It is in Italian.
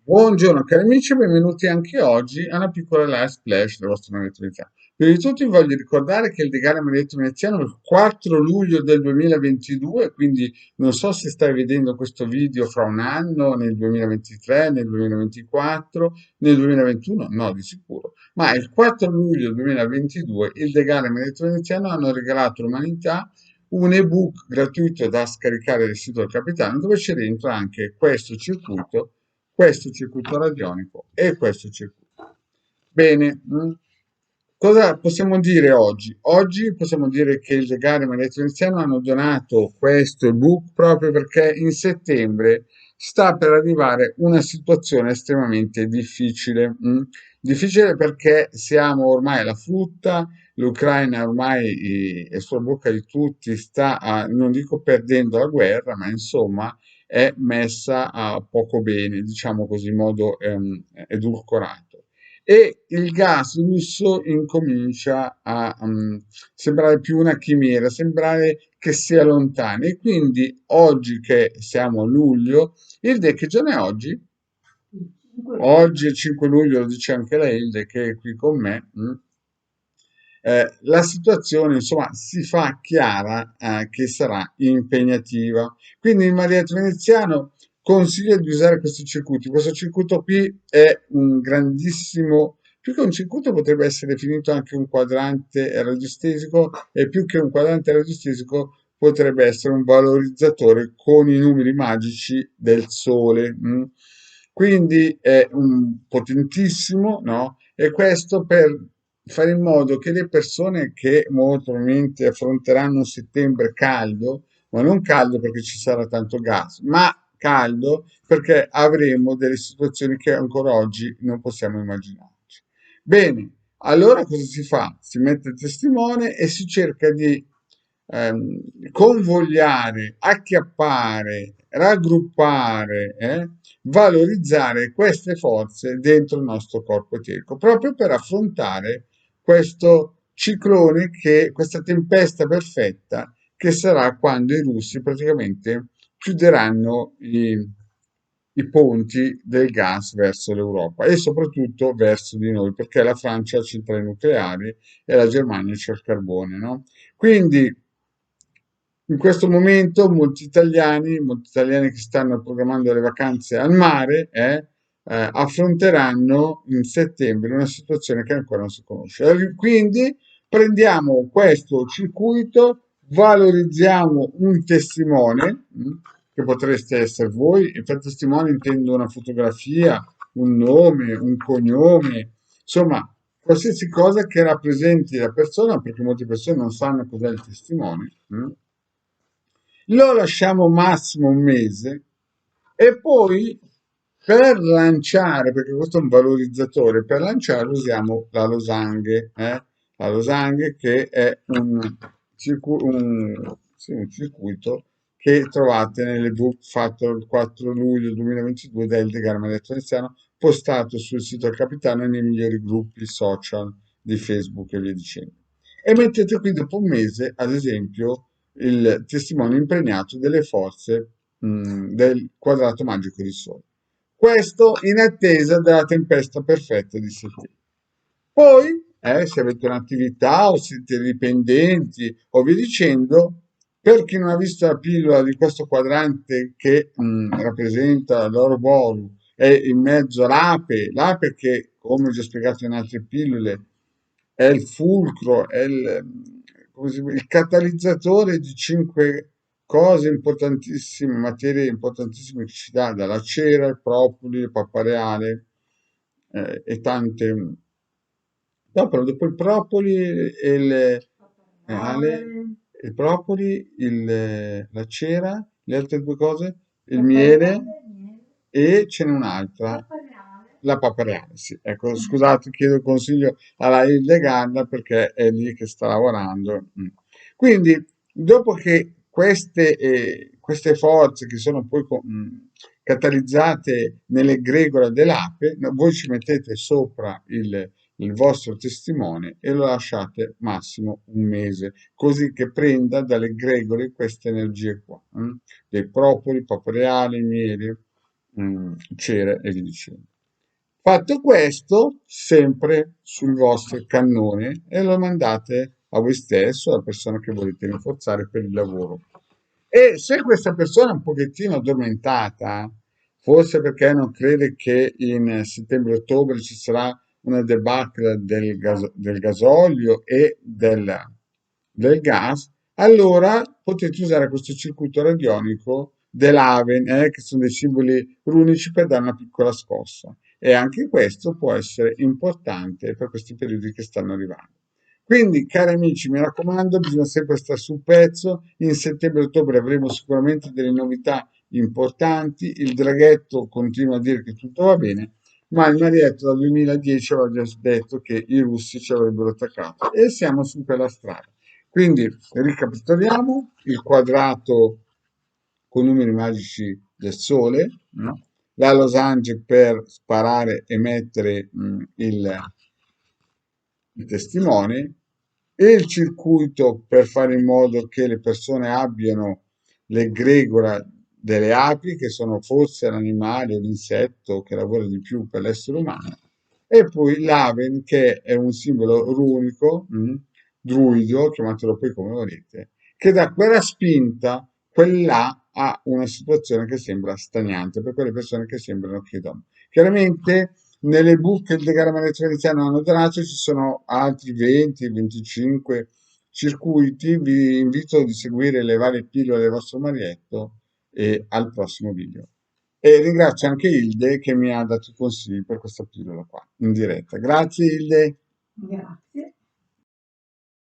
Buongiorno cari amici, benvenuti anche oggi a una piccola live splash del vostro Maledetto Veneziano. Prima di tutto vi voglio ricordare che il Degane Maledetto Veneziano è il 4 luglio del 2022, quindi non so se stai vedendo questo video fra un anno, nel 2023, nel 2024, nel 2021, no di sicuro, ma il 4 luglio 2022 il Degane Maledetto Veneziano hanno regalato all'umanità un ebook gratuito da scaricare dal sito del Capitano dove c'è dentro anche questo circuito radionico e questo circuito. Bene, cosa possiamo dire oggi? Oggi possiamo dire che il Legale Maledetto Veneziano hanno donato questo ebook proprio perché in settembre sta per arrivare una situazione estremamente difficile. Difficile perché siamo ormai alla frutta, l'Ucraina ormai è sulla bocca di tutti, non dico perdendo la guerra, ma insomma è messa a poco bene, diciamo così, in modo edulcorato. E il gas russo incomincia a sembrare più una chimera, sembrare che sia lontano. E quindi oggi che siamo a luglio, che giorno è oggi? Oggi è 5 luglio, lo dice anche la Hilde che è qui con me. La situazione insomma si fa chiara che sarà impegnativa. Quindi il Marietto Veneziano consiglia di usare questi circuiti. Questo circuito qui è un grandissimo, più che un circuito potrebbe essere definito anche un quadrante radiostesico e più che un quadrante radiostesico potrebbe essere un valorizzatore con i numeri magici del Sole. Quindi è un potentissimo, no? E questo per fare in modo che le persone che molto probabilmente affronteranno un settembre caldo, ma non caldo perché ci sarà tanto gas, ma caldo perché avremo delle situazioni che ancora oggi non possiamo immaginarci. Bene, allora cosa si fa? Si mette il testimone e si cerca di convogliare, acchiappare, raggruppare, valorizzare queste forze dentro il nostro corpo eterico, proprio per affrontare questo ciclone, questa tempesta perfetta che sarà quando i russi praticamente chiuderanno i ponti del gas verso l'Europa e soprattutto verso di noi, perché la Francia ha centrali nucleari e la Germania c'è il carbone, no? Quindi in questo momento molti italiani che stanno programmando le vacanze al mare, affronteranno in settembre una situazione che ancora non si conosce. Quindi prendiamo questo circuito, valorizziamo un testimone, che potreste essere voi, e per testimone intendo una fotografia, un nome, un cognome, insomma, qualsiasi cosa che rappresenti la persona, perché molte persone non sanno cos'è il testimone. Lo lasciamo massimo un mese e poi per lanciare, perché questo è un valorizzatore, per lanciare usiamo la losanghe, la losanghe che è sì, un circuito che trovate nell'ebook fatto il 4 luglio 2022 da Ildegard Maledetto Veneziano, postato sul sito del Capitano e nei migliori gruppi social di Facebook e via dicendo. E mettete qui dopo un mese, ad esempio, il testimone impregnato delle forze del quadrato magico di Sole. Questo in attesa della tempesta perfetta di settembre. Poi, se avete un'attività o siete dipendenti o via dicendo, per chi non ha visto la pillola di questo quadrante che rappresenta l'oro boru e in mezzo l'ape che, come ho già spiegato in altre pillole, è il fulcro, è il catalizzatore di cinque cose importantissime, materie importantissime che ci dà dalla cera, il propoli, il pappareale e tante. Dopo il propoli e il propoli, la cera, le altre due cose, il miele e ce n'è un'altra, la pappareale, sì. Ecco, scusate, chiedo consiglio alla Hildegard perché è lì che sta lavorando. Quindi, dopo che queste forze che sono poi catalizzate nell'egregora dell'ape, no, voi ci mettete sopra il vostro testimone e lo lasciate massimo un mese, così che prenda dalle gregore queste energie qua, dei propoli, papareali, mieli. cere e via dicendo. Fatto questo, sempre sul vostro cannone e lo mandate a voi stesso, alla persona che volete rinforzare per il lavoro. E se questa persona è un pochettino addormentata, forse perché non crede che in settembre-ottobre ci sarà una debacle del gasolio e del gas, allora potete usare questo circuito radionico dell'Aven, che sono dei simboli runici per dare una piccola scossa. E anche questo può essere importante per questi periodi che stanno arrivando. Quindi, cari amici, mi raccomando, bisogna sempre stare sul pezzo. In settembre-ottobre avremo sicuramente delle novità importanti. Il draghetto continua a dire che tutto va bene, ma il Marietto dal 2010 aveva già detto che i russi ci avrebbero attaccato e siamo su quella strada. Quindi ricapitoliamo il quadrato con numeri magici del Sole, no? La losange per sparare e mettere il testimone e il circuito per fare in modo che le persone abbiano l'egregora delle api, che sono forse l'animale o l'insetto che lavora di più per l'essere umano, e poi l'Aven, che è un simbolo runico, druido, chiamatelo poi come volete, che dà quella spinta, quella a una situazione che sembra stagnante, per quelle persone che sembrano che dormono. Chiaramente nelle book del Garamagneto Veneziano Anno Donato ci sono altri 20-25 circuiti. Vi invito a seguire le varie pillole del vostro Marietto e al prossimo video. E ringrazio anche Hilde che mi ha dato i consigli per questa pillola qua in diretta. Grazie Hilde. Grazie.